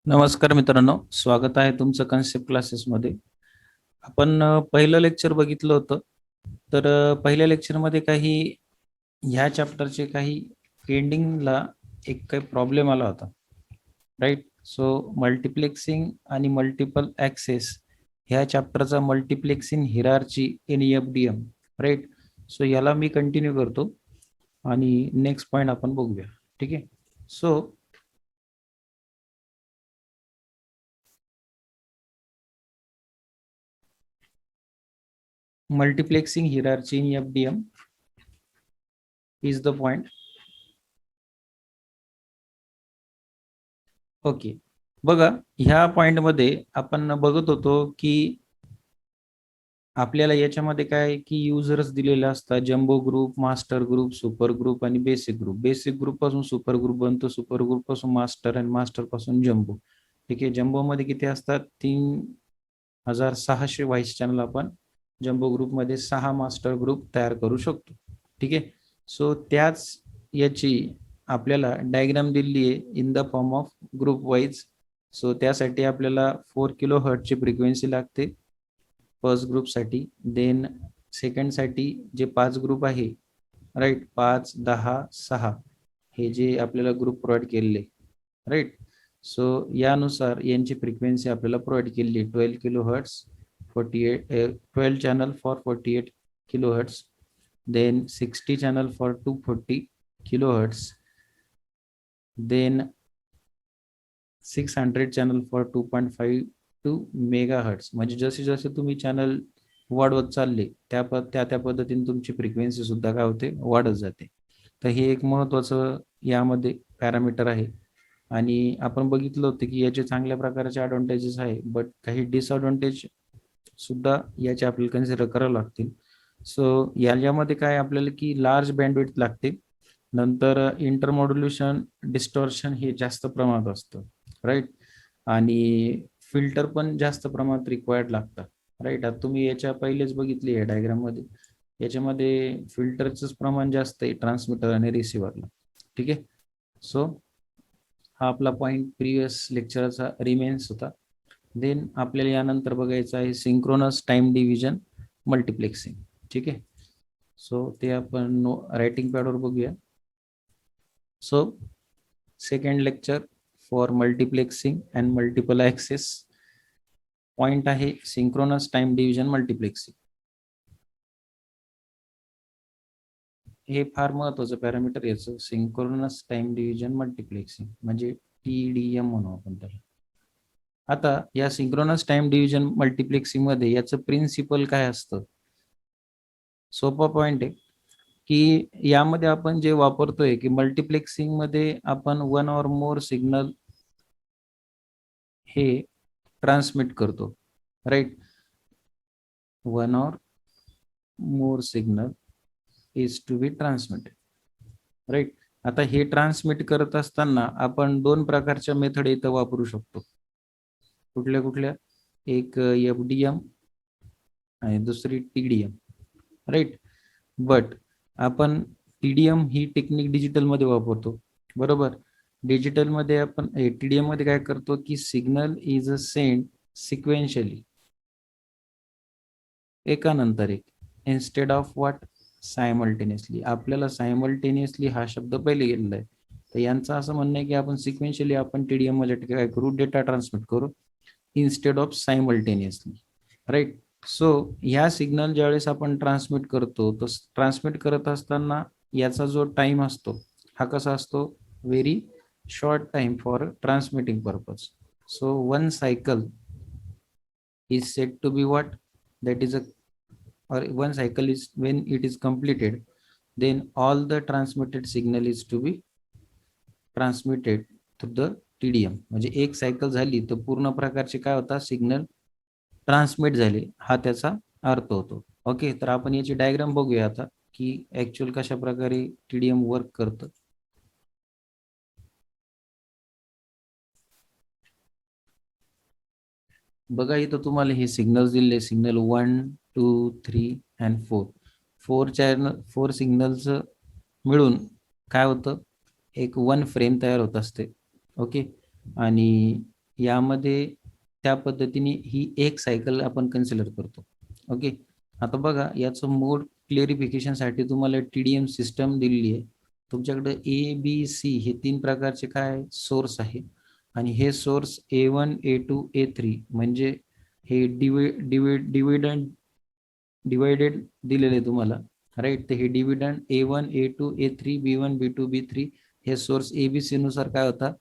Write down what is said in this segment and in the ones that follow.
नमस्कार मित्रांनो, स्वागत आहे तुमचं कन्सेप्ट क्लासेसमध्ये. आपण पहिलं लेक्चर बघितलं होतं. तर पहिल्या लेक्चरमध्ये काही ह्या चॅप्टरचे काही एंडिंगला एक काही प्रॉब्लेम आला होता, राईट? सो मल्टिप्लेक्सिंग आणि मल्टिपल ॲक्सेस ह्या चॅप्टरचा multiplexing hierarchy in FDM, right? So याला मी कंटिन्यू करतो आणि नेक्स्ट पॉईंट आपण बघूया. ठीक आहे. So multiplexing hierarchy in FDM is the point. Okay, बघा, ह्या पॉइंट मध्ये आपण बघत होतो की आपल्याला याच्यामध्ये काय की युजर्स दिलेले असतात, jumbo group, master group, super group आणि बेसिक ग्रुप. बेसिक ग्रुप पासून सुपर ग्रुप बनतो, सुपर ग्रुप पासून मास्टर आणि मास्टर पासून जम्बो. ठीक आहे. जम्बो मध्ये किती असतात? 3600 व्हाईस चॅनल आपण जम्बो ग्रुप मध्ये 6 मास्टर ग्रुप तयार करू शकतो. ठीक आहे. सो त्याच याची आपल्याला डायग्राम दिली आहे in the form of group wise. So त्यासाठी आपल्याला 4 किलो हर्टची फ्रिक्वेन्सी लागते फर्स्ट ग्रुपसाठी. देन सेकंडसाठी जे 5 ग्रुप आहे, राईट, 5, 10, 6 हे जे आपल्याला ग्रुप प्रोव्हाइड केलेले, राईट. सो यानुसार यांची फ्रिक्वेन्सी आपल्याला प्रोव्हाइड केलेली 12 kilo hertz, 12 channel for 48 kilo hertz, then 60 channel for 240 kilo hertz, then 600 channel for 2.52 mega hertz. म्हणजे जसे जसे तुम्ही चॅनल वाढवत चालले त्या पद्धतीने तुमची फ्रिक्वेन्सी सुद्धा काय होते, वाढत जाते. तर हे एक महत्वाचं यामध्ये पॅरामीटर आहे. आणि आपण बघितलं होतं की याचे चांगल्या प्रकारचे ॲडव्हान्टेजेस आहे, बट काही डिसएडव्हान्टेज सुद्धा याचे आपल्याला कन्सिडर करावे लागतील. सो याच्यामध्ये काय आपल्याला की लार्ज बँडविड्थ लागते, नंतर इंटरमॉड्युलेशन डिस्टॉर्शन हे जास्त प्रमाणात असतं, राईट. आणि फिल्टर पण जास्त प्रमाणात रिक्वायर्ड लागतात, राईट. आता तुम्ही याच्या पहिलेच बघितली आहे डायग्राम मध्ये, याच्यामध्ये फिल्टरच प्रमाण जास्त आहे ट्रान्समीटर आणि रिसिव्हरला. ठीक आहे. सो हा आपला पॉइंट प्रिव्हियस लेक्चरचा रिमेन्स होता. देन आपल्याला यानंतर बघायचं आहे सिंक्रोनस टाइम डिव्हिजन मल्टिप्लेक्सिंग. ठीक आहे. सो ते आपण रायटिंग पॅडवर बघूया. So second lecture for multiplexing and multiple access point आहे सिंक्रोनस टाइम डिव्हिजन मल्टिप्लेक्सिंग. हे फार महत्वाचं पॅरामीटर याचं, सिंक्रोनस टाइम डिव्हिजन मल्टिप्लेक्सिंग म्हणजे TDM म्हणू आपण त्याला. आता या सिंक्रोनस टाइम डिव्हिजन मल्टिप्लेक्सिंग मध्ये याचं प्रिन्सिपल काय असतं? सोपा पॉइंट आहे की यामध्ये आपण जे वापरतोय की मल्टिप्लेक्सिंग मध्ये आपण वन ऑर मोर सिग्नल हे ट्रान्समिट करतो, right. One or more signal is to be transmitted, right. आता हे ट्रान्समिट करत असताना आपण दोन प्रकारच्या मेथड इथं वापरू शकतो. कुठल्या कुठल्या? एक FDM आणि दुसरी TDM, राईट. बट आपण TDM ही टेक्निक डिजिटल मध्ये वापरतो, बरोबर. डिजिटल मध्ये आपण TDM मध्ये काय करतो की सिग्नल इज अ सेंड सिक्वेन्शियली, एकानंतर एक, इन्स्टेड ऑफ व्हॉट, सायमल्टेनियसली. आपल्याला सायमल्टेनियसली हा शब्द पहिले गेलेला आहे, तर यांचं असं म्हणणं आहे की आपण सिक्वेन्शियली आपण TDM मध्ये काय करू, डेटा ट्रान्समिट करू instead of simultaneously, right. So ह्या सिग्नल ज्यावेळेस आपण ट्रान्समिट करतो, तो ट्रान्समिट करत असताना याचा जो टाइम असतो हा कसा असतो, very short time for transmitting purpose. So one cycle is said to be what, that is a, or one cycle is when it is completed, then all the transmitted signal is to be transmitted to the TDM. म्हणजे एक cycle झाली तर पूर्ण प्रकारचे काय होता, signal transmit झाले, हा त्याचा अर्थ होतो. ओके, तर आपण याची डायग्राम बघूया आता की ऍक्च्युअल कशा प्रकारे TDM वर्क करतं. बघा, इथं तुम्हाला हे सिग्नल्स दिले, सिग्नल 1, 2, 3 अँड 4. 4 सिग्नल्स मिळून काय होतं, एक वन फ्रेम तयार होत असते. ओके. आणि यामध्ये त्या पद्धतीने ही एक सायकल आपण कन्सिडर करतो. ओके, आता बघा याचं मोड क्लिअरिफिकेशनसाठी तुम्हाला TDM सिस्टम दिलेली आहे. तुमच्याकडे ABC हे 3 प्रकारचे काय सोर्स आहे आणि हे सोर्स A1 A2 A3 म्हणजे हे डिवायडेड दिलेले आहे तुम्हाला, राईट. तर हे dividend A1 A2 A3 B1 B2 B3 हे सोर्स ABC नुसार काय होता,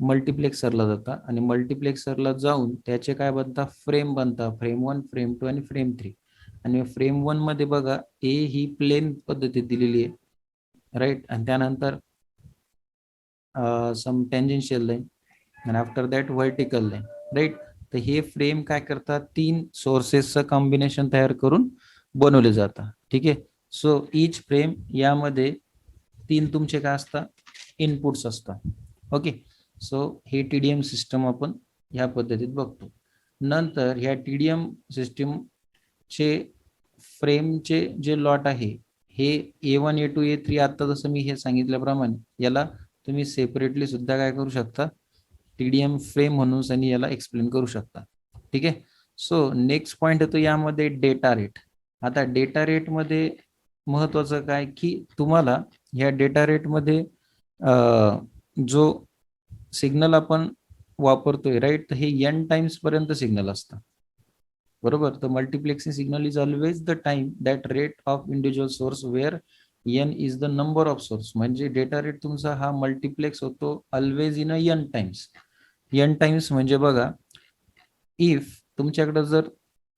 मल्टिप्लेक्सरला जाता आणि मल्टिप्लेक्सरला जाऊन त्याचे काय बनतात, फ्रेम बनतात, फ्रेम 1 फ्रेम 2 आणि फ्रेम 3. आणि फ्रेम 1 मध्ये बघा ए ही प्लेन पद्धतीत दिलेली आहे, राईट. आणि त्यानंतर सम टँजेन्शियल लाईन आणि after that vertical line, right. तर हे फ्रेम काय करतात, 3 सोर्सेसचं कॉम्बिनेशन तयार करून बनवले जातात. ठीक आहे. सो इच फ्रेम यामध्ये 3 तुमचे काय असतात, इनपुट्स असतात. ओके, सो हे TDM सिस्टम आपण ह्या पद्धतीत बघतो. नंतर ह्या TDM सिस्टमचे फ्रेमचे जे लॉट आहे हे A1 A2 A3 आता जसं मी हे सांगितल्याप्रमाणे याला तुम्ही सेपरेटली सुद्धा काय करू शकता, TDM फ्रेम म्हणून आणि याला एक्सप्लेन करू शकता. ठीक आहे. सो नेक्स्ट पॉइंट येतो यामध्ये डेटा रेट. आता डेटा रेट मध्ये महत्वाचं काय की तुम्हाला ह्या डेटा रेट मध्ये जो सिग्नल आपण वापरतोय, राईट, तर हे n टाइम्स पर्यंत सिग्नल असतं, बरोबर. तर multiplexing signal is always the time that rate of individual source where n is the number of source. म्हणजे डेटा रेट तुमचा हा मल्टिप्लेक्स होतो always in n times. n times म्हणजे बघा, इफ तुमच्याकडे जर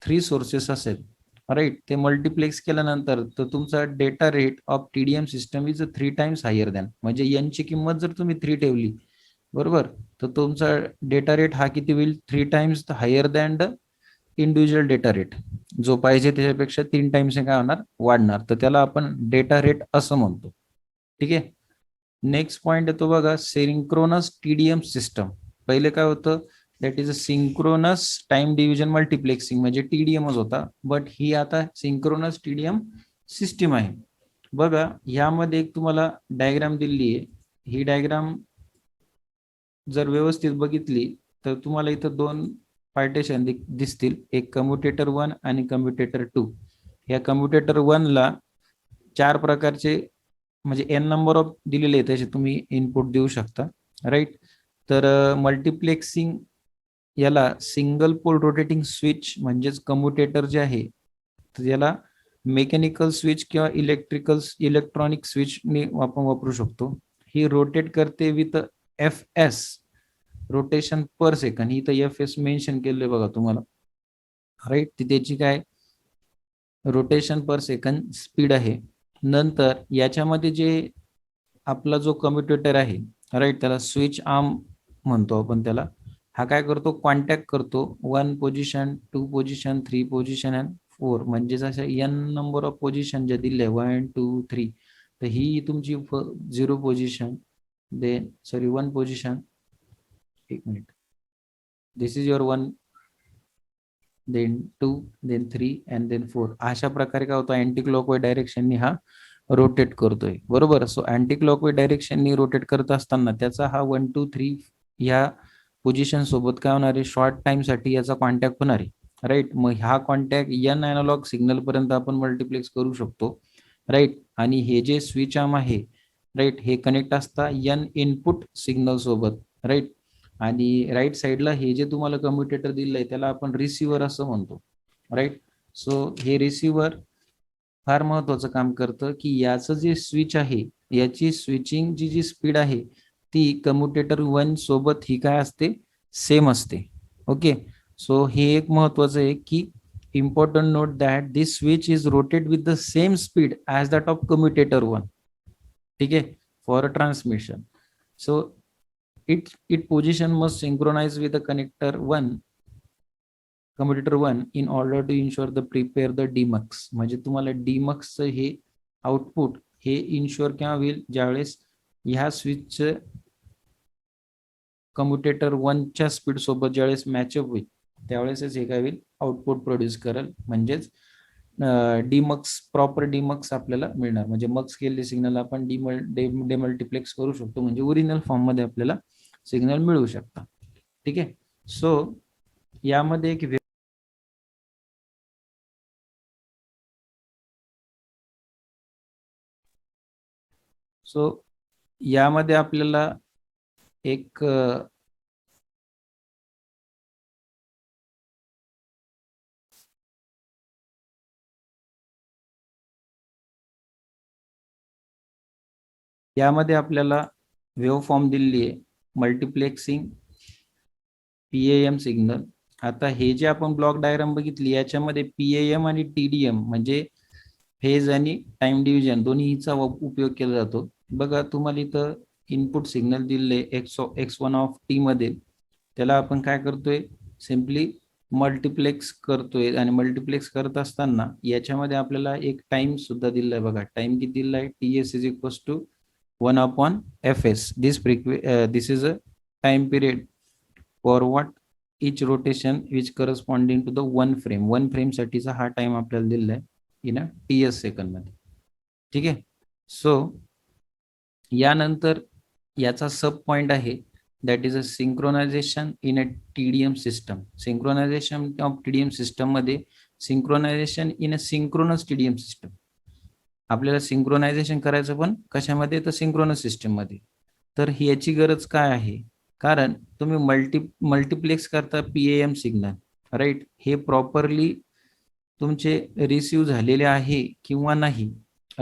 3 सोर्सेस असेल, राईट, ते मल्टिप्लेक्स केल्यानंतर तर तुमचा data rate of TDM system is 3 times higher than. म्हणजे n ची किंमत जर तुम्ही 3 ठेवली, बरोबर, तर तुमचा डेटा रेट हा किती होईल, 3 times higher than the individual data rate. जो पाहिजे त्याच्यापेक्षा 3 टाइम्स काय होणार, वाढणार. तर त्याला आपण डेटा रेट असं म्हणतो. ठीक आहे. नेक्स्ट पॉइंट येतो बघा, सिंक्रोनस TDM सिस्टम. पहिले काय होतं, that is a synchronous time division multiplexing, म्हणजे TDMच होता, बट ही आता सिंक्रोनस TDM सिस्टीम आहे. बघा यामध्ये एक तुम्हाला डायग्राम दिलेली आहे. ही डायग्राम जर व्यवस्थित बघितली तर तुम्हाला इथं 2 पार्टेशन दिसतील, एक कम्युटेटर 1 आणि कम्युटेटर 2. या कम्युटेटर 1 ला 4 प्रकारचे म्हणजे n नंबर ऑफ दिलेले आहेत, त्याचे तुम्ही इनपुट देऊ शकता, राईट. तर मल्टिप्लेक्सिंग याला सिंगल पोल रोटेटिंग स्विच म्हणजेच कम्युटेटर जे आहे तर याला मेकॅनिकल स्विच किंवा इलेक्ट्रॉनिक स्विच आपण वापरू शकतो. ही रोटेट करते with FS, rotation per second. इथं FS मेन्शन केलंय बघा तुम्हाला, राईट. त्याची काय रोटेशन पर सेकंड स्पीड आहे. नंतर याच्यामध्ये जे आपला जो कम्युटेटर आहे, राईट, त्याला स्विच आर्म म्हणतो आपण त्याला. हा काय करतो, कॉन्टॅक्ट करतो 1 पोझिशन 2 पोझिशन 3 पोझिशन अँड 4, म्हणजे जसं n नंबर ऑफ पोझिशन जे दिले 1 2 3, तर ही तुमची 0 पोझिशन, देन सॉरी 1 पोझिशन, एक मिनिट, this is your 1, then 2, then 3 and then 4. अशा प्रकारे काय होतं, अँटी क्लॉकवाईज डायरेक्शननी हा रोटेट करतोय, बरोबर. सो अँटी क्लॉकवाईज डायरेक्शननी रोटेट करत असताना त्याचा हा 1 2 3 या पोझिशन सोबत काय होणार आहे, शॉर्ट टाइम साठी याचा कॉन्टॅक्ट होणार आहे, राईट. मग हा कॉन्टॅक्ट n अॅनालॉग सिग्नल पर्यंत आपण मल्टिप्लेक्स करू शकतो, राईट. आणि हे जे स्विच आर्म आहे, राईट, हे कनेक्ट असता n इनपुट सिग्नल सोबत, राईट. आणि राईट साईडला हे जे तुम्हाला कम्युटेटर दिलं आहे त्याला आपण रिसिव्हर असं म्हणतो, राईट. सो हे रिसिव्हर फार महत्वाचं काम करतं की याचं जे स्विच आहे याची स्विचिंग जी स्पीड आहे ती कम्युटेटर 1 सोबत ही काय असते, सेम असते. ओके, सो हे एक महत्वाचं आहे की important note that this switch is rotate with the same speed as that of commutator 1. ठीक आहे, for transmission. So it position must synchronise with the commutator 1 in order to ensure the prepare the demux. म्हणजे तुम्हाला डीमक्सचं हे output हे ensure केव्हा होईल, ज्यावेळेस ह्या स्विचचं कम्युटेटर 1च्या स्पीड सोबत ज्यावेळेस मॅचअप होईल त्यावेळेसच हे काय होईल, आउटपुट प्रोड्यूस करेल. म्हणजेच डीमक्स, प्रॉपर डीमक्स आपल्याला मिळणार. म्हणजे मक्स केलेले सिग्नल आपण डेमल्टिप्लेक्स करू शकतो, म्हणजे ओरिजिनल फॉर्म मध्ये आपल्याला सिग्नल मिळू शकतात. ठीक आहे. सो यामध्ये एक सो यामध्ये आपल्याला एक यामध्ये आपल्याला वेव्ह फॉर्म दिलेली आहे, मल्टिप्लेक्सिंग पीएएम सिग्नल. आता हे जे आपण ब्लॉक डायग्राम बघितली याच्यामध्ये पीएएम आणि टीडीएम म्हणजे फेज आणि टाइम डिव्हिजन दोन्हीचा उपयोग केला जातो. बघा तुम्हाला इथं इनपुट सिग्नल दिले x1 ऑफ टी मध्ये, त्याला आपण काय करतोय, सिम्पली मल्टिप्लेक्स करतोय आणि मल्टिप्लेक्स करत असताना याच्यामध्ये आपल्याला एक टाइम सुद्धा दिलाय. बघा टाइम किती दिलाय, ts is equal to 1/fs. This is a time period for what each rotation which corresponding to the one frame साठीचा हा टाइम आपल्याला दिलेला आहे इन अ ts सेकंद मध्ये. ठीक आहे. सो यानंतर याचा सब पॉइंट आहे, that is a synchronisation in a TDM system. Synchronisation of TDM system मध्ये synchronisation in a synchronous TDM system. आपल्याला सिंक्रोनायझेशन करायचं पण कशामध्ये, तर सिंक्रोनस सिस्टम मध्ये. तर याची गरज काय आहे, कारण तुम्ही मल्टिप्लेक्स करता पीएएम सिग्नल, राईट. हे प्रॉपरली तुमचे रिसिव्ह झालेले आहे किंवा नाही